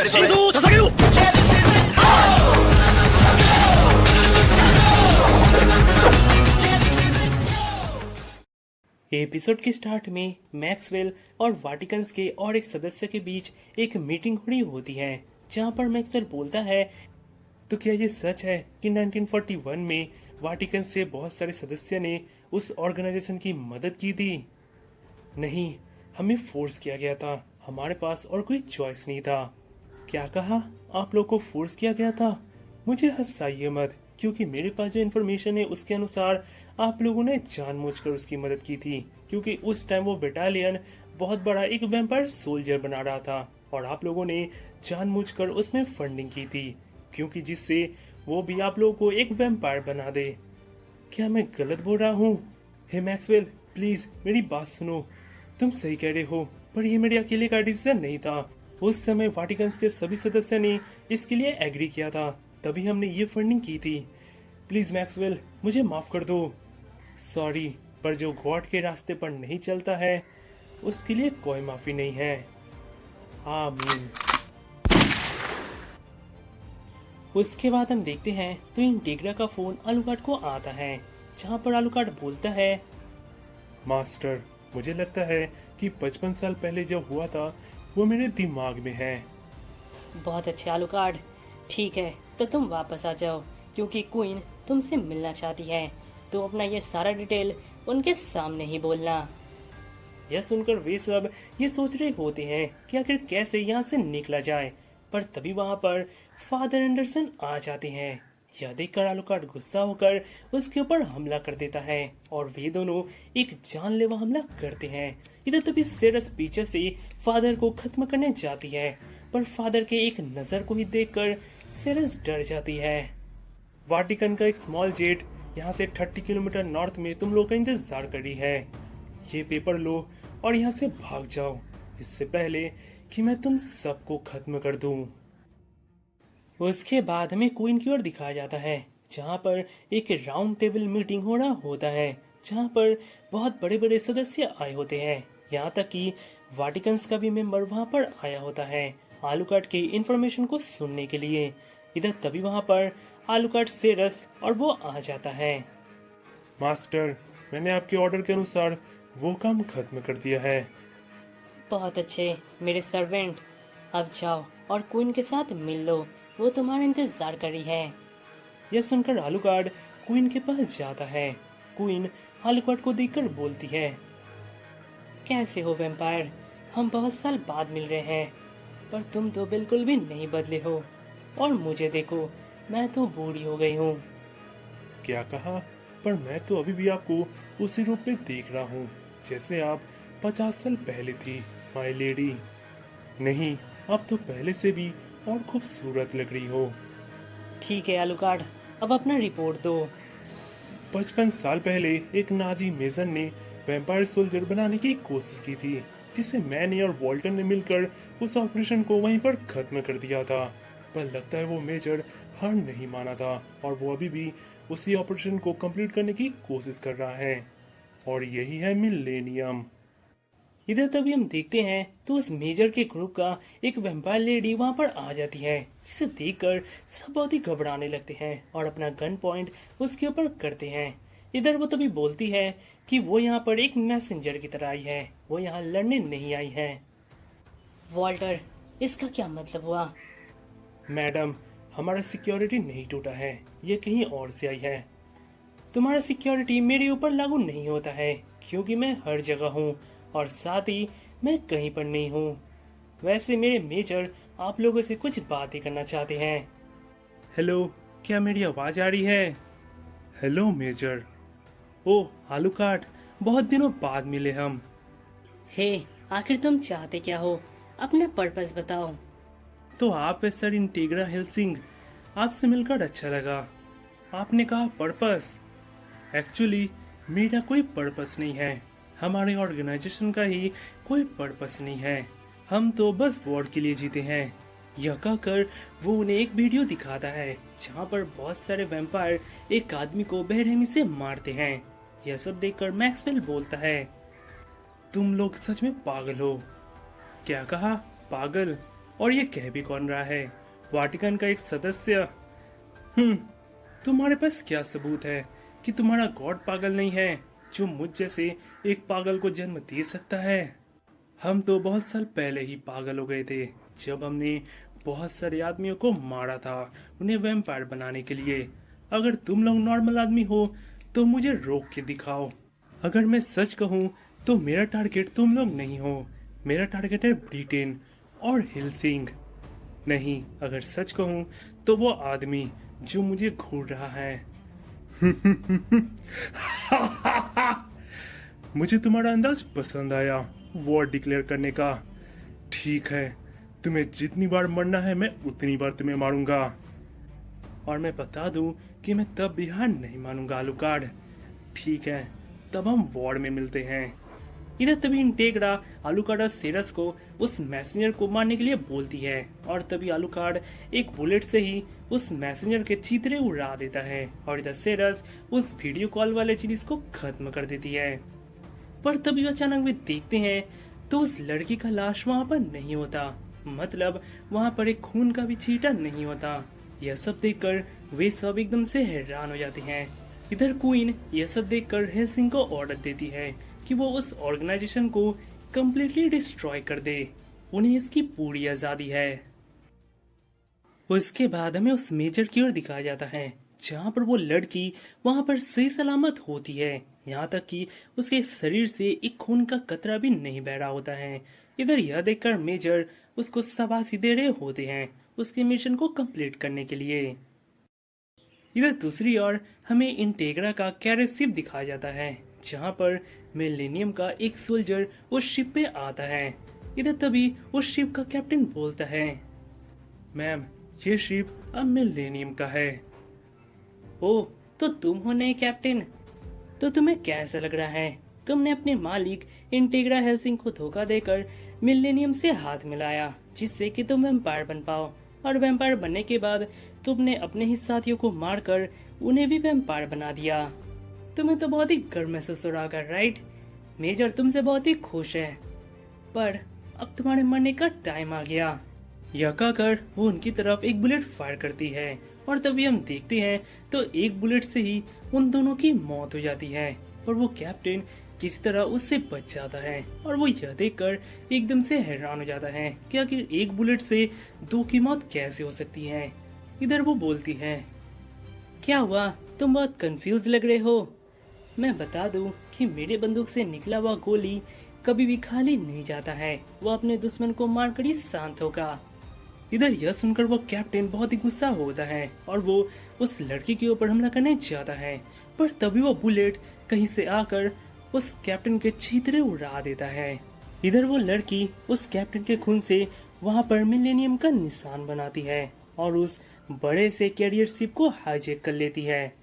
신소 자사게요. Episode के start में Maxwell और वाटिकन्स के और एक सदस्य के बीच एक मीटिंग हुई होती है, जहां पर मैक्सवेल बोलता है, तो क्या ये सच है कि 1941 में वाटिकन से बहुत सारे सदस्य ने उस ऑर्गेनाइजेशन की मदद की थी? नहीं, हमें फोर्स किया गया था, हमारे पास और कोई चॉइस नहीं था। क्या कहा? आप लोग को फोर्स किया गया था? मुझे हंसाइए मत, क्योंकि मेरे पास जो इन्फॉर्मेशन है उसके अनुसार आप लोगों ने जानबूझकर उसकी मदद की थी, क्योंकि उस टाइम वो बटालियन बहुत बड़ा एक वैम्पायर सोल्जर बना रहा था और आप लोगों ने जानबूझकर उसमें फंडिंग की थी, क्योंकि जिससे वो भी आप लोगों को एक वैम्पायर बना दे। क्या मैं गलत बोल रहा हूँ? हे मैक्सवेल, प्लीज मेरी बात सुनो। तुम सही कह रहे हो, पर ये मेरे अकेले का डिसीजन नहीं था। उस समय वाटिकन्स के सभी सदस्य ने इसके लिए एग्री किया था, तभी हमने ये फंडिंग की थी। प्लीज मैक्सवेल, मुझे माफ कर दो। सॉरी, पर जो गॉड के रास्ते पर नहीं चलता है उसके लिए कोई माफी नहीं है। आमीन। उसके बाद हम देखते हैं तो इंटीग्रा का फोन आलूकाट को आता है, जहां पर आलूकाट बोलता है, मास्टर, मुझे लगता है कि 55 साल पहले जो हुआ था वो मेरे दिमाग में है। बहुत अच्छे आलूकाट, ठीक है तो तुम वापस आ जाओ, क्योंकि क्वीन तुमसे मिलना चाहती है। तो अपना ये सारा डिटेल उनके सामने ही बोलना। यह सुनकर वे सब ये सोच रहे होते हैं कि आखिर कैसे यहाँ से निकला जाए, पर तभी वहाँ पर फादर एंडरसन आ जाते हैं। यह देखकर आलूकाट गुस्सा होकर उसके ऊपर हमला कर देता है और वे दोनों एक जानलेवा हमला करते हैं। इधर तभी सेरस पीछे से फादर को खत्म करने जाती है, पर फादर के एक नजर को ही देखकर सेरस डर जाती है। वाटिकन का एक स्मॉल जेट यहाँ से 30 किलोमीटर नॉर्थ में तुम लोग का इंतजार कर रही है। ये पेपर लो और यहाँ से भाग जाओ, इससे पहले कि मैं तुम सबको खत्म कर दूं। उसके बाद हमें क्वीन की ओर दिखाया जाता है, जहाँ पर एक राउंड टेबल मीटिंग हो रहा होता है, जहाँ पर बहुत बड़े बड़े सदस्य आए होते हैं। यहाँ तक कि वाटिकन्स का भी मेंबर वहाँ पर आया होता है आलूकाट की इंफॉर्मेशन को सुनने के लिए। इधर तभी वहाँ पर आलूकाट, सेरस और वो आ जाता है। मास्टर, मैंने आपके ऑर्डर के अनुसार वो काम खत्म कर दिया है। बहुत अच्छे मेरे सर्वेंट, अब जाओ और क्वीन के साथ मिल लो, वो तुम्हारा इंतजार कर रही है। यह सुनकर आलूकाट क्वीन के पास जाता है। क्वीन आलूकाट को देखकर बोलती है, कैसे हो वैम्पायर? हम बहुत साल बाद मिल रहे हैं, पर तुम तो बिल्कुल भी नहीं बदले हो, और मुझे देखो, मैं तो बूढ़ी हो गई हूँ। क्या कहा? पर मैं तो अभी भी आपको उसी रूप में देख रहा हूँ जैसे आप 50 साल पहले थी, माय लेडी। नहीं, आप तो पहले से भी और खूबसूरत लग रही हो। ठीक है आलूकाट, अब अपना रिपोर्ट दो। 55 साल पहले एक नाजी मेजर ने वैम्पायर सोल्जर बनाने की कोशिश की थी, जिसे मैंने और वॉल्टर ने मिलकर उस ऑपरेशन को वहीं पर खत्म कर दिया था। पर लगता है वो मेजर हार नहीं माना था और वो अभी भी उसी ऑपरेशन को कंप्लीट करने की कोशिश कर रहा है, और यही है मिलेनियम। इधर तभी हम देखते हैं तो उस मेजर के ग्रुप का एक वैम्पायर लेडी वहां पर आ जाती है, जिसे देखकर सब बहुत ही घबराने लगते हैं और अपना गन पॉइंट उसके ऊपर करते हैं। इधर वो तभी बोलती है कि वो यहाँ पर एक मैसेंजर की तरह आई है, वो यहाँ लड़ने नहीं आई है। वॉल्टर, इसका क्या मतलब हुआ? मैडम, हमारा सिक्योरिटी नहीं टूटा है, ये कहीं और से आई है। तुम्हारा सिक्योरिटी मेरे ऊपर लागू नहीं होता है, क्योंकि मैं हर जगह हूँ और साथ ही मैं कहीं पर नहीं हूँ। वैसे मेरे मेजर आप लोगों से कुछ बातें करना चाहते हैं। हेलो, क्या मेरी आवाज आ रही है? Hello major. ओ आलूकाट, बहुत दिनों बाद मिले हम। हे, आखिर तुम चाहते क्या हो? अपना पर्पस बताओ। तो आप है सर इंटीग्रा हेल्सिंग, आपसे मिलकर अच्छा लगा। आपने कहा पर्पस। एक्चुअली मेरा कोई पर्पस नहीं है, हमारे ऑर्गेनाइजेशन का ही कोई पर्पस नहीं है। हम तो बस वॉर के लिए जीते हैं। यह कहकर वो उन्हें एक वीडियो दिखाता है, जहाँ पर बहुत सारे वैम्पायर एक आदमी को बेरहमी से मारते हैं। यह सब देखकर मैक्सवेल बोलता है, तुम लोग सच में पागल हो। क्या कहा? पागल? और ये कह भी कौन रहा है? वाटिकन का एक सदस्य। तुम्हारे पास क्या सबूत है कि तुम्हारा गॉड पागल नहीं है जो मुझ जैसे एक पागल को जन्म दे सकता है? हम तो बहुत साल पहले ही पागल हो गए थे जब हमने बहुत सारे आदमियों को मारा था उन्हें वैम्पायर बनाने के लिए। अगर तुम लोग नॉर्मल आदमी हो तो मुझे रोक के दिखाओ। अगर मैं सच कहूँ तो मेरा टारगेट तुम लोग नहीं हो, मेरा टारगेट है ब्रिटेन और हिलसिंग। नहीं, अगर सच कहूँ तो वो आदमी जो मुझे घूर रहा है। मुझे तुम्हारा अंदाज पसंद आया वॉर डिक्लेयर करने का। ठीक है, तुम्हें जितनी बार मरना है मैं उतनी बार तुम्हें मारूंगा। और मैं बता दूं कि मैं तब भी हार नहीं मानूंगा आलूकार्ड। ठीक है, तब हम वॉर में मिलते हैं। इधर तभी इंटेग्रा आलूकार्ड और सेरस को उस मैसेंजर को मारने के लिए बोलती है और तभी आलूकार्ड एक बुलेट से ही उस मैसेंजर के चीतरे उड़ा देता है और इधर सेरस उस वीडियो कॉल वाले चीज को खत्म कर देती है। पर तभी अचानक वे देखते हैं तो उस लड़की का लाश वहाँ पर नहीं होता, मतलब वहाँ पर एक खून का भी छींटा नहीं होता। यह सब देखकर वे सब एकदम से हैरान हो जाते हैं। इधर क्वीन यह सब देखकर हेल्सिंग को ऑर्डर देती है कि वो उस ऑर्गेनाइजेशन को कम्प्लीटली डिस्ट्रॉय कर दे, उन्हें इसकी पूरी आजादी है। उसके बाद हमें उस मेजर की ओर दिखाया जाता है जहाँ पर वो लड़की वहाँ पर सही सलामत होती है, यहाँ तक कि उसके शरीर से एक खून का कतरा भी नहीं बह रहा होता है। इधर यह देखकर मेजर उसको शाबाशी दे रहे होते हैं उसके मिशन को कंप्लीट करने के लिए। इधर दूसरी ओर हमें इंटेग्रा का कैरेज शिप दिखाया जाता है जहाँ पर मिलेनियम का एक सोल्जर उस शिप पे आता है। इधर तभी उस शिप का कैप्टन बोलता है, मैम ये शिप अब मिलेनियम का है। ओ, तो तुम हो नए कैप्टन? तो तुम्हें कैसा लग रहा है? तुमने अपने मालिक इंटेग्रा हेल्सिंग को धोखा देकर मिलेनियम से हाथ मिलाया जिससे कि तुम वैम्पायर बन पाओ, और वैम्पायर बनने के बाद तुमने अपने ही साथियों को मारकर उन्हें भी वैम्पायर बना दिया। तुम्हें तो बहुत ही गर्व महसूस हो रहा होगा, राइट? मेजर तुमसे बहुत ही खुश है, पर अब तुम्हारे मरने का टाइम आ गया। यह कहकर वो उनकी तरफ एक बुलेट फायर करती है और तभी हम देखते हैं तो एक बुलेट से ही उन दोनों की मौत हो जाती है, पर वो कैप्टन किसी तरह उससे बच जाता है और वो यह देखकर एकदम से हैरान हो जाता है कि आखिर एक बुलेट से दो की मौत कैसे हो सकती है। इधर वो बोलती है, क्या हुआ, तुम बहुत कंफ्यूज लग रहे हो? मैं बता दूं कि मेरे बंदूक से निकला हुआ गोली कभी भी खाली नहीं जाता है, वो अपने दुश्मन को मारकर ही शांत होगा। इधर यह सुनकर वो कैप्टन बहुत ही गुस्सा होता है और वो उस लड़की के ऊपर हमला करने जाता है, पर तभी वो बुलेट कहीं से आकर उस कैप्टन के छींतरे उड़ा देता है। इधर वो लड़की उस कैप्टन के खून से वहां पर मिलेनियम का निशान बनाती है और उस बड़े से कैरियर शिप को हाईजैक कर लेती है।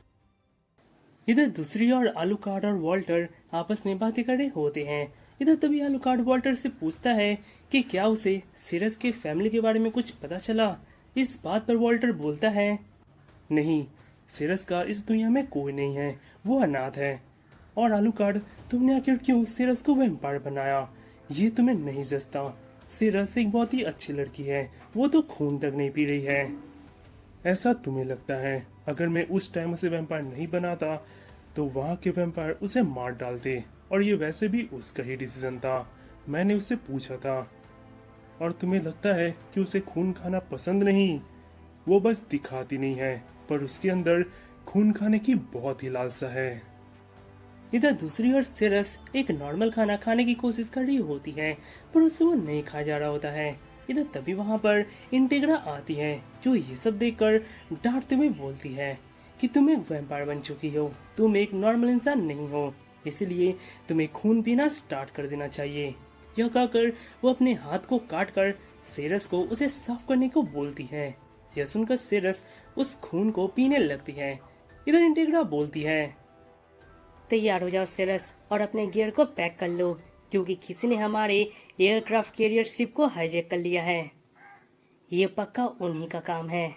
इधर दूसरी ओर आलूकार्ड और वॉल्टर आपस में बातें कर रहे होते हैं। इधर तभी आलूकार्ड वॉल्टर से पूछता है कि क्या उसे सिरस के फैमिली के बारे में कुछ पता चला। इस बात पर वॉल्टर बोलता है, नहीं, सिरस का इस दुनिया में कोई नहीं है, वो अनाथ है। और आलूकार्ड, तुमने आखिर क्यों सिरस को वैम्पायर बनाया? ये तुम्हें नहीं जचता। सिरस एक बहुत ही अच्छी लड़की है, वो तो खून तक नहीं पी रही है। ऐसा तुम्हें लगता है? अगर मैं उस टाइम उसे वैम्पायर नहीं बनाता तो वहाँ के वैम्पायर उसे मार डालते, और ये वैसे भी उसका ही डिसीजन था, मैंने उससे पूछा था। और तुम्हें लगता है कि उसे खून खाना पसंद नहीं? वो बस दिखाती नहीं है, पर उसके अंदर खून खाने की बहुत ही लालसा है। इधर दूसरी ओर सिरस एक नॉर्मल खाना खाने की कोशिश कर रही होती है, पर उससे वो नहीं खाया जा रहा होता है। इधर तभी वहाँ पर इंटेग्रा आती है जो ये सब देखकर डांटते हुए बोलती है कि तुम एक वैम्पायर बन चुकी हो, तुम एक नॉर्मल इंसान नहीं हो, इसलिए तुम्हें खून पीना स्टार्ट कर देना चाहिए। यह कहकर वो अपने हाथ को काट कर सेरस को उसे साफ करने को बोलती है। यह सुनकर सेरस उस खून को पीने लगती है। इधर इंटेग्रा बोलती है, तैयार हो जाओ सेरस और अपने गियर को पैक कर लो, क्योंकि किसी ने हमारे एयरक्राफ्ट कैरियर शिप को हाईजैक कर लिया है। ये पक्का उन्हीं का काम है।